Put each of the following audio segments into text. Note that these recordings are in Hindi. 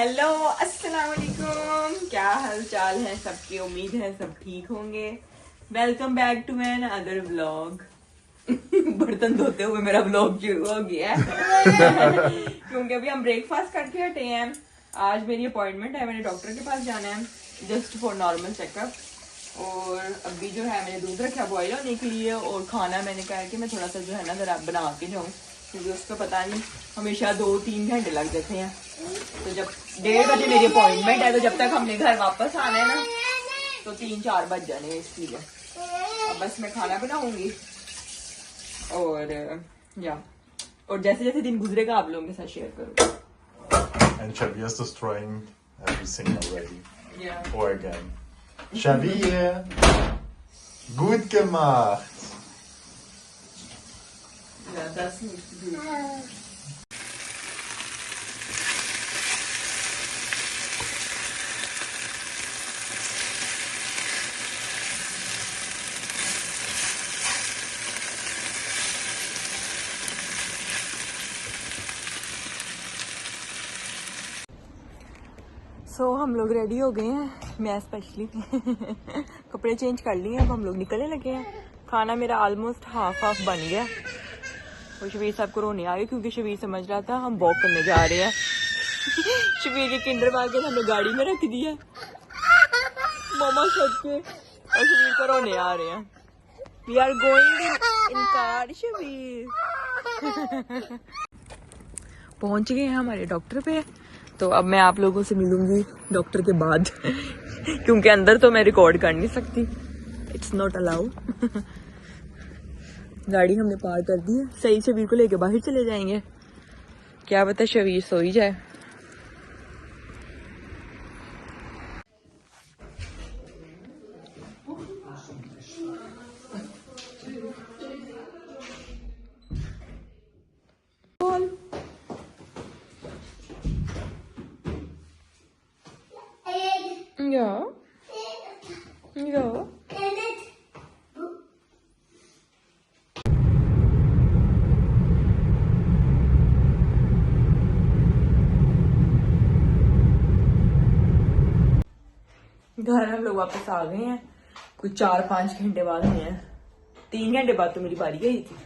हेलो अस्सलाम वालेकुम, क्या हाल चाल है सबकी। उम्मीद है सब ठीक होंगे। Welcome back to another vlog. बर्तन धोते हुए मेरा व्लॉग शुरू हो गया है क्योंकि अभी हम ब्रेकफास्ट करके हटे हैं। आज मेरी अपॉइंटमेंट है, मैंने डॉक्टर के पास जाना है जस्ट फॉर नॉर्मल चेकअप। और अभी जो है मैंने दूध रखा बॉयल होने के लिए, और खाना मैंने कहा कि मैं थोड़ा सा जो है ना जरा बना के जाऊँ, क्योंकि उसका पता नहीं हमेशा 2-3 घंटे लग जाते हैं। तो जब 1:30 बजे मेरी अपॉइंटमेंट है, तो जब तक हमने घर वापस आना है ना तो 3-4 बज जाने हैं, इसलिए अब बस मैं खाना बनाऊंगी। और और जैसे जैसे दिन गुजरेगा आप लोगों के साथ शेयर करूंगी। And Xavier is destroying everything already. Yeah. Or again. Xavier! Gut gemacht! Yeah, that's needs to do. सो हम लोग रेडी हो गए हैं, मैं स्पेशली कपड़े चेंज कर लिए। अब हम लोग निकलने लगे हैं। खाना मेरा ऑलमोस्ट हाफ बन गया। और शबीर साहब को रोने आ गए क्योंकि शबीर समझ रहा था हम वॉक करने जा रहे हैं। शबीर के किंडर बागे हमने गाड़ी में रख दिया मामा छत पे, और शबीर को रोने आ रहे हैं। We are going in car. Shabir पहुंच गए हैं हमारे डॉक्टर पे। तो अब मैं आप लोगों से मिलूंगी डॉक्टर के बाद क्योंकि अंदर तो मैं रिकॉर्ड कर नहीं सकती, इट्स नॉट अलाउ। गाड़ी हमने पार कर दी है। सही शबीर को लेके बाहर चले जाएंगे, क्या पता शबीर सो ही जाए। Ja. घर हम लोग वापस आ गए हैं, कुछ 4-5 घंटे बाद हुए हैं। 3 घंटे बाद तो मेरी बारी गई थी,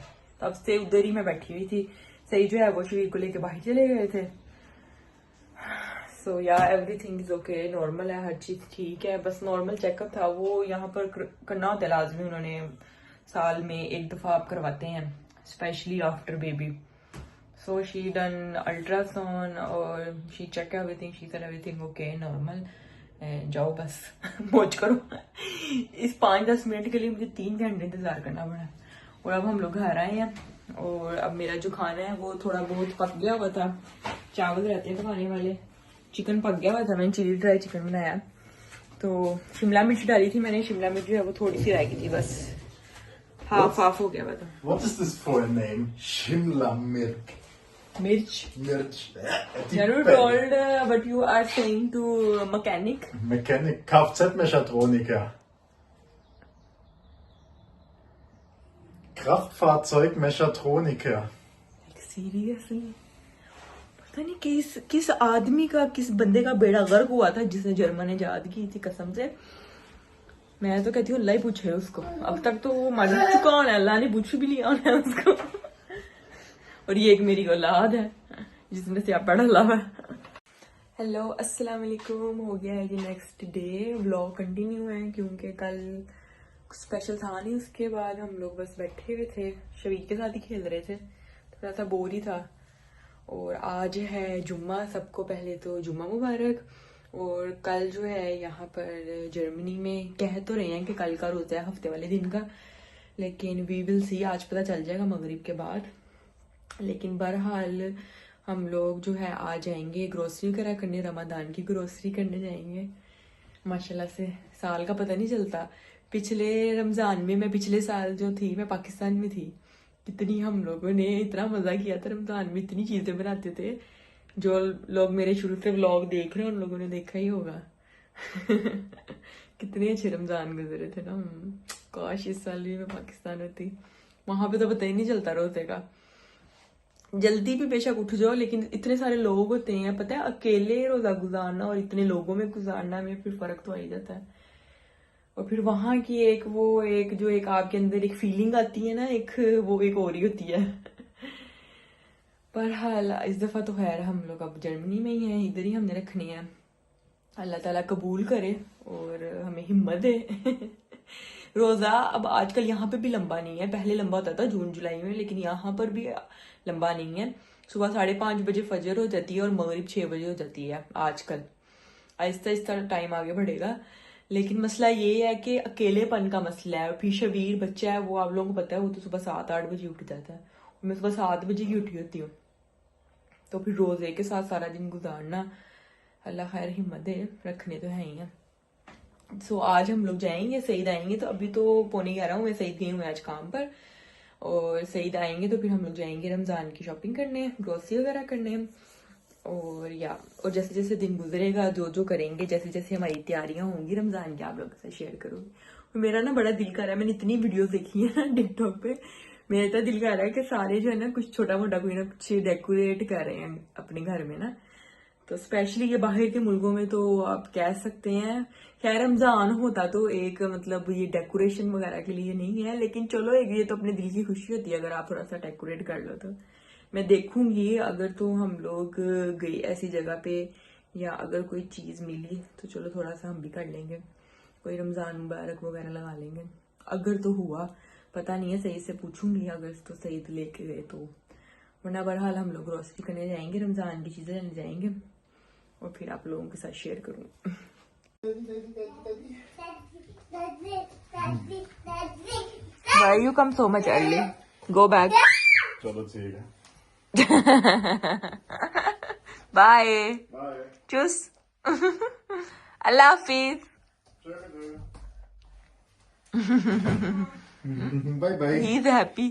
तब से उधर ही मैं बैठी हुई थी। सही जो है वो शरीर को लेके बाहर चले गए थे। सो या एवरीथिंग इज ओके, नॉर्मल है, हर चीज ठीक है। बस नॉर्मल चेकअप था, वो यहाँ पर करना होता है लाजमी। उन्होंने साल में 1 दफा आप करवाते हैं, specially after baby. So she done ultrasound और she check everything, she said everything okay, normal. जाओ बस मौज करो। इस 5-10 मिनट के लिए मुझे 3 घंटे इंतजार करना पड़ा। और अब हम लोग घर आए हैं, और अब मेरा जो खाना है वो थोड़ा बहुत पक गया हुआ था। चावल रहते हैं पकाने वाले, चिकन पक गया हुआ था, मैंने चिली ड्राई चिकन बनाया। तो शिमला मिर्च डाली थी मैंने, शिमला मिर्च जो है वो थोड़ी सी रह गई थी, बस हाफ हो गया हुआ था। What is this for a name? Shimla Mirk. मिर्च। Mirch. You told what you are saying to mechanic. Mechanic. Kfz-Mechatroniker. Kraftfahrzeug-Mechatroniker. Seriously पता नहीं किस आदमी का, किस बंदे का बेड़ा गर्क हुआ था जिसने जर्मन इजाद की थी, कसम से। मैं तो कहती हूँ अल्लाह ही पूछे उसको, अब तक तो वो मर चुका होना, अल्लाह ने पूछ भी लिया होना उसको। और ये एक मेरी औलाद है जिसने स्यापा डाला हुआ। हेलो अस्सलाम वालेकुम, हो गया है जी नेक्स्ट डे। व्लॉग कंटिन्यू है क्योंकि कल स्पेशल था नहीं। उसके बाद हम लोग बस बैठे हुए थे, शबीर के साथ ही खेल रहे थे, थोड़ा सा बोर ही था। और आज है जुम्मा, सबको पहले तो जुम्मा मुबारक। और कल जो है यहाँ पर जर्मनी में कह तो रहे हैं कि कल का रोजा है, हफ्ते वाले दिन का, लेकिन वी विल सी, आज पता चल जाएगा मगरिब के बाद। लेकिन बहरहाल हम लोग जो है आ जाएंगे ग्रोसरी वगैरह करने, रमजान की ग्रोसरी करने जाएंगे। माशाल्लाह से साल का पता नहीं चलता। पिछले रमजान में, मैं पिछले साल जो थी मैं पाकिस्तान में थी, कितनी हम लोगों ने इतना मजा किया था रमजान में, इतनी चीजें बनाते थे। जो लोग मेरे शुरू से व्लॉग देख रहे हैं उन लोगों ने देखा ही होगा। कितने अच्छे रमजान गुजरे थे ना। काश इस साल भी मैं पाकिस्तान होती, वहां पे तो पता ही नहीं चलता रोजे का। जल्दी भी बेशक उठ जाओ, लेकिन इतने सारे लोग होते हैं, पता है अकेले रोजा गुजारना और इतने लोगों में गुजारना में फिर फर्क तो आ ही जाता है। और फिर वहां की एक जो एक आपके अंदर एक फीलिंग आती है ना, वो एक और ही होती है। पर हाल इस दफा तो खैर हम लोग अब जर्मनी में ही हैं, इधर ही हमने रखनी है। अल्लाह ताला कबूल करे और हमें हिम्मत दे। रोजा अब आजकल यहाँ पे भी लंबा नहीं है, पहले लंबा होता था जून जुलाई में, लेकिन यहाँ पर भी लंबा नहीं है। सुबह 5:30 बजे फजर हो जाती है और मगरिब 6 बजे हो जाती है आजकल। आहिस्ता आहिस्ता टाइम आगे बढ़ेगा, लेकिन मसला ये है कि अकेलेपन का मसला है। और फिर शबीर बच्चा है, वो आप लोगों को पता है, वो तो सुबह 7-8 बजे उठ जाता है, मैं सुबह 7 बजे की उठी होती हूँ। तो फिर रोजे के साथ सारा दिन गुजारना, अल्लाह खैर हिम्मत दे, रखने तो है ही है। सो आज हम लोग जाएंगे, सईद आएंगे, तो अभी तो 11:15 हूँ, मैं सईद गई हूँ आज काम पर, और सईद आएंगे तो फिर हम लोग जाएंगे रमजान की शॉपिंग करने, ग्रोसरी वगैरह करने। और जैसे जैसे दिन गुजरेगा, जो जो करेंगे, जैसे जैसे हमारी तैयारियां होंगी रमजान की, आप लोगों के साथ शेयर करूंगी। और मेरा ना बड़ा दिल कर रहा है, मैंने इतनी वीडियोस देखी है ना टिकटॉक पे, मेरा तो दिल कर रहा है कि सारे जो है ना कुछ छोटा मोटा कोई ना कुछ डेकोरेट कर रहे हैं अपने घर में ना। तो स्पेशली ये बाहर के मुल्कों में तो आप कह सकते हैं, खैर रमजान होता तो एक मतलब ये डेकोरेशन वगैरह के लिए नहीं है, लेकिन चलो एक ये तो अपने दिल की खुशी होती है अगर आप थोड़ा सा डेकोरेट कर लो। तो मैं देखूंगी अगर तो हम लोग गए ऐसी जगह पे, या अगर कोई चीज मिली तो चलो थोड़ा सा हम भी कर लेंगे, कोई रमजान मुबारक वगैरह लगा लेंगे अगर तो हुआ। पता नहीं है, सही से पूछूंगी अगर तो सही तो लेके गए तो, वरना बहरहाल हम लोग ग्रोसरी करने जाएंगे, रमजान की चीजें लेने जाएंगे और फिर आप लोगों के साथ शेयर करूंगी। Why you come so much early? Go back. चलो ठीक है। Bye. Bye. Tschüss. Allah Hafiz. Bye bye. He is happy.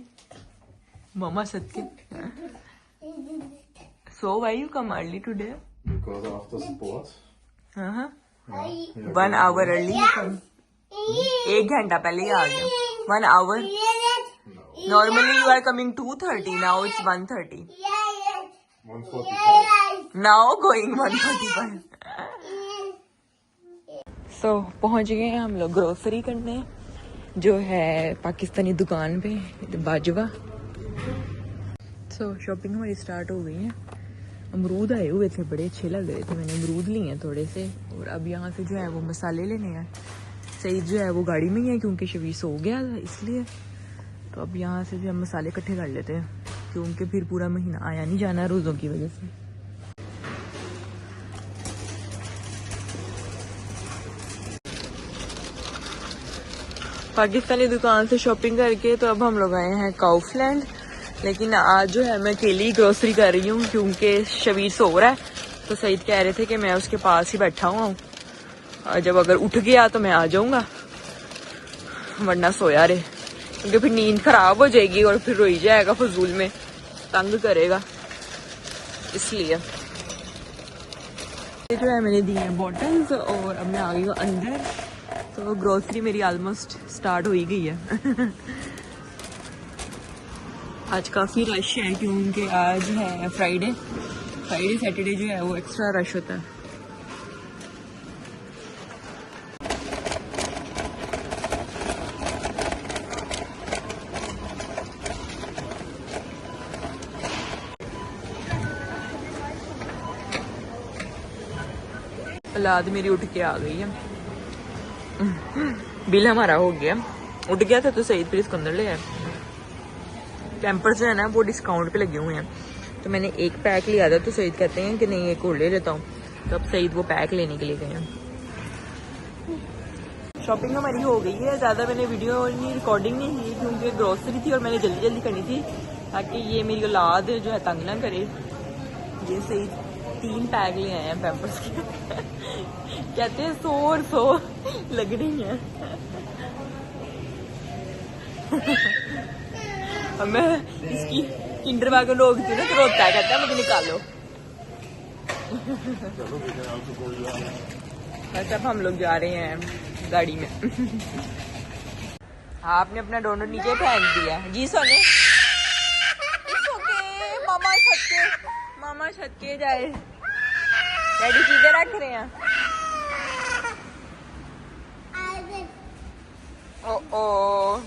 Mama Satya. So why you come early today? Because after sport. Uh-huh. Yeah, 1 hour early you come. 1 घंटा पहले ही आ गया. 1 hour. Normally you are coming 2:30. Now it's 1:30. 1:45. Now going 1:45. So पहुंच गए हैं हम लोग ग्रोसरी करने, जो है पाकिस्तानी दुकान पे बाजवा। So शॉपिंग हमारी स्टार्ट हो गई है। अमरूद आए हुए थे, बड़े अच्छे लग रहे थे, मैंने अमरूद लिए हैं थोड़े से। और अब यहाँ से जो है वो मसाले लेने हैं। सईद जो है वो गाड़ी में ही है क्योंकि शबीर सो गया था इसलिए। तो अब यहाँ से जो है मसाले इकट्ठे कर लेते हैं, क्योंकि फिर पूरा महीना आया नहीं जाना रोज़ों की वजह से। पाकिस्तानी दुकान से शॉपिंग करके तो अब हम लोग आए हैं काउफलैंड। लेकिन आज जो है मैं अकेली ग्रोसरी कर रही हूँ क्योंकि शबीर सो रहा है। तो सईद कह रहे थे कि मैं उसके पास ही बैठा हुआ हूँ, और जब अगर उठ गया तो मैं आ जाऊंगा, वरना सोया रहे, क्योंकि फिर नींद खराब हो जाएगी और फिर रोई जाएगा फजूल में, तंग करेगा, इसलिए। ये जो है मैंने दी है बॉटल्स, और अब मैं आ गई हूँ अंदर। तो ग्रोसरी मेरी ऑलमोस्ट स्टार्ट हो ही गई है। आज काफ़ी रश है क्योंकि आज है फ्राइडे सैटरडे जो है वो एक्स्ट्रा रश होता है। औलाद मेरी उठ के आ गई है। बिल हमारा हो गया, उठ गया था तो सईद फिर इसको अंदर ले आया। पैम्पर्स जो है ना वो डिस्काउंट पे लगे हुए हैं, तो मैंने एक पैक लिया था, तो सईद कहते हैं कि नहीं एक और ले लेता हूँ, तो अब सईद वो पैक लेने के लिए गए हैं। शॉपिंग हमारी हो गई है, ज़्यादा मैंने वीडियो नहीं रिकॉर्डिंग नहीं की क्योंकि ग्रोसरी थी और मैंने जल्दी जल्दी करनी थी ताकि ये मेरी औलाद जो है तंग ना करे। ये सईद 3 पैक ले आए हैं पैम्पर्स के। कहते हैं 100 लग रही हैं। मैं इसकी किंडर बैग लोग थी ना तो रोता है, कहता है मुझे निकालो। बस अब हम लोग जा रहे हैं गाड़ी में। आपने अपना डोनट नीचे फेंक दिया जी सोने। ओके मामा मामा छत के जाए, डैडी चीजें रख रहे हैं। ओ ओ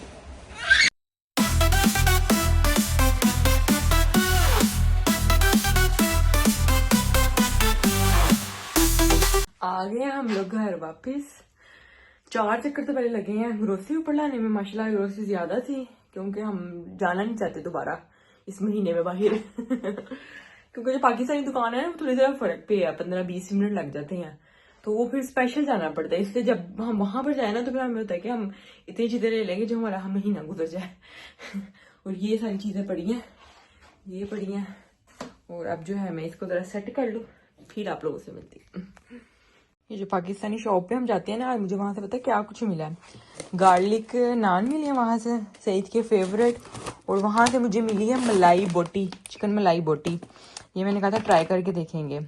आ गए हम लोग घर वापस। 4 चक्कर तो पहले लगे हैं ग्रोसरी ऊपर लाने में। माशाल्लाह ग्रोसरी ज्यादा थी क्योंकि हम जाना नहीं चाहते दोबारा इस महीने में बाहर क्योंकि जो पाकिस्तानी दुकान है ना थोड़ी देर फर्क पे है, 15-20 मिनट लग जाते हैं, तो वो फिर स्पेशल जाना पड़ता है। इसलिए जब हम वहां पर जाए ना तो फिर हमें होता है कि हम इतनी चीजें ले लेंगे जो हमारा महीना गुजर जाए और ये सारी चीजें पड़ी हैं, ये पड़ी हैं। और अब जो है मैं इसको जरा सेट कर लूँ, फिर आप लोगों से मिलती हूँ। ये जो पाकिस्तानी शॉप पे हम जाते हैं ना, मुझे वहां से पता है क्या कुछ मिला है। गार्लिक नान मिली है वहां से, सईद के फेवरेट। और वहां से मुझे मिली है मलाई बोटी, चिकन मलाई बोटी। ये मैंने कहा था ट्राई करके देखेंगे,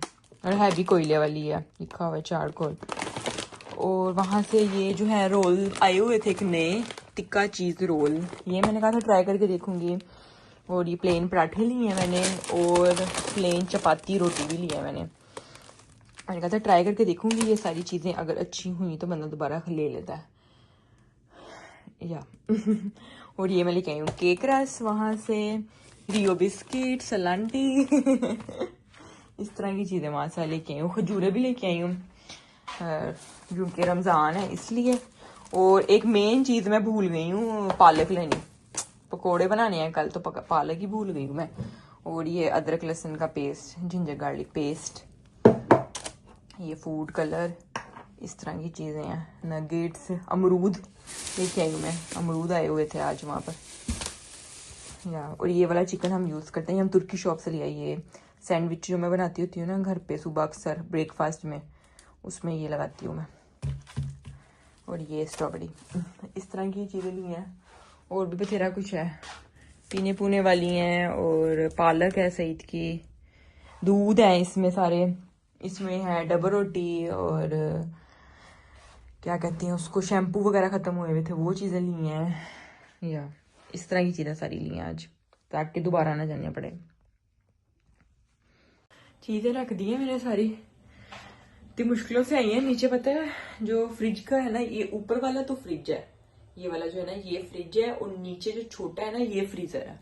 और है भी कोयले वाली है, लिखा हुआ है चारकोल। और वहां से ये जो है रोल आए हुए थे एक नए, टिक्का चीज रोल, ये मैंने कहा था ट्राई करके देखूंगी। और ये प्लेन पराठे लिए हैं मैंने, और प्लेन चपाती रोटी भी लिया है मैंने कहा था ट्राई करके देखूंगी। ये सारी चीजें अगर अच्छी हुई तो बंदा दोबारा ले लेता है या और ये मैं लेके आई हूँ केक रस वहां से, रियो बिस्किट, सलांटी इस तरह की चीजें वहां से लेके आई हूँ। खजूरे भी लेके आई हूँ क्योंकि रमजान है इसलिए। और एक मेन चीज मैं भूल गई हूँ, पालक लेनी, पकोड़े बनाने हैं कल, तो पालक ही भूल गई हूँ मैं। और ये अदरक लहसुन का पेस्ट, जिंजर गार्लिक पेस्ट, ये फूड कलर, इस तरह की चीजें हैं, नगेट्स, अमरूद लेके आई हूँ मैं, अमरूद आए हुए थे आज वहां पर या। और ये वाला चिकन हम यूज करते हैं, हम तुर्की शॉप से ले आई। ये सैंडविच जो मैं बनाती होती हूँ ना घर पे सुबह अक्सर ब्रेकफास्ट में, उसमें ये लगाती हूँ मैं। और ये स्ट्रॉबेरी, इस तरह की चीजें ली हैं। और भी बथेरा कुछ है, पीने पुने वाली हैं। और पालक है सईद की, दूध है इसमें सारे, इसमें है डबल रोटी, और क्या कहते हैं उसको, शैम्पू वगैरह खत्म हुए हुए थे, वो चीजें ली हैं या। इस तरह की चीजें सारी ली हैं आज, ताकि दोबारा ना जाना पड़े। चीजें रख दी हैं मैंने सारी, इतनी मुश्किलों से आई हैं नीचे। पता है जो फ्रिज का है ना, ये ऊपर वाला तो फ्रिज है, ये वाला जो है ना ये फ्रिज है, और नीचे जो छोटा है ना ये फ्रीजर है।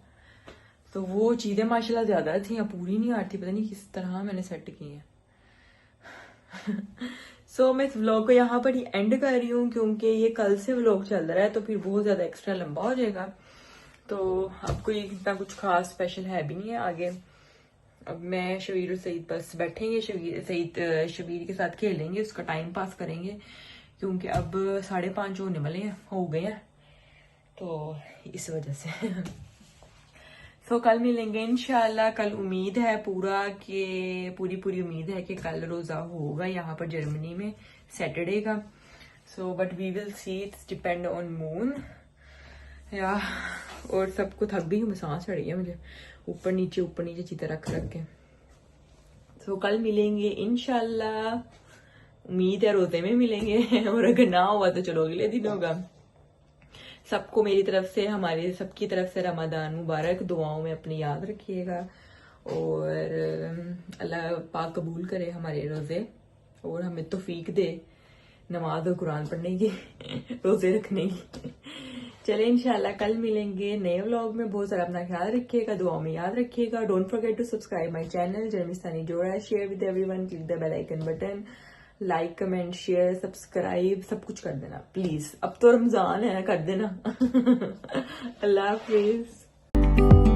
तो वो चीजें माशाल्लाह ज्यादा थी, पूरी नहीं आती, पता नहीं किस तरह मैंने सेट की है। सो मैं इस व्लॉग को यहाँ पर ही एंड कर रही हूँ क्योंकि ये कल से व्लॉग चल रहा है, तो फिर बहुत ज्यादा एक्स्ट्रा लंबा हो जाएगा। तो अब कोई इतना कुछ खास स्पेशल है भी नहीं है आगे। अब मैं शबीर और सईद बस बैठेंगे, शबीर के साथ खेलेंगे, उसका टाइम पास करेंगे, क्योंकि अब 5:30 होने वाले हैं, हो गए हैं, तो इस वजह से तो कल मिलेंगे इंशाल्लाह। कल उम्मीद है पूरी उम्मीद है कि कल रोजा होगा यहाँ पर जर्मनी में, सैटरडे का। So but we will see, it's depend on moon या। और सबको थक भी हूँ, सांस चढ़ी है मुझे, ऊपर नीचे चीतें रख के। सो कल मिलेंगे इंशाल्लाह, उम्मीद है रोजे में मिलेंगे और अगर ना हुआ तो चलो अगले दिन होगा। सबको मेरी तरफ से, हमारे सबकी तरफ से रमजान मुबारक, दुआओं में अपनी याद रखिएगा, और अल्लाह पाक कबूल करे हमारे रोजे, और हमें तौफीक दे नमाज और कुरान पढ़ने की, रोजे रखने की। चले इंशाल्लाह कल मिलेंगे नए व्लॉग में। बहुत सारा अपना ख्याल रखिएगा, दुआओं में याद रखिएगा। Don't forget to subscribe my channel जर्मिस्तानी जोड़ा, share with everyone, click the bell icon button, like comment share subscribe सब कुछ कर देना प्लीज। अब तो रमजान है, कर देना। अल्लाह हाफिज।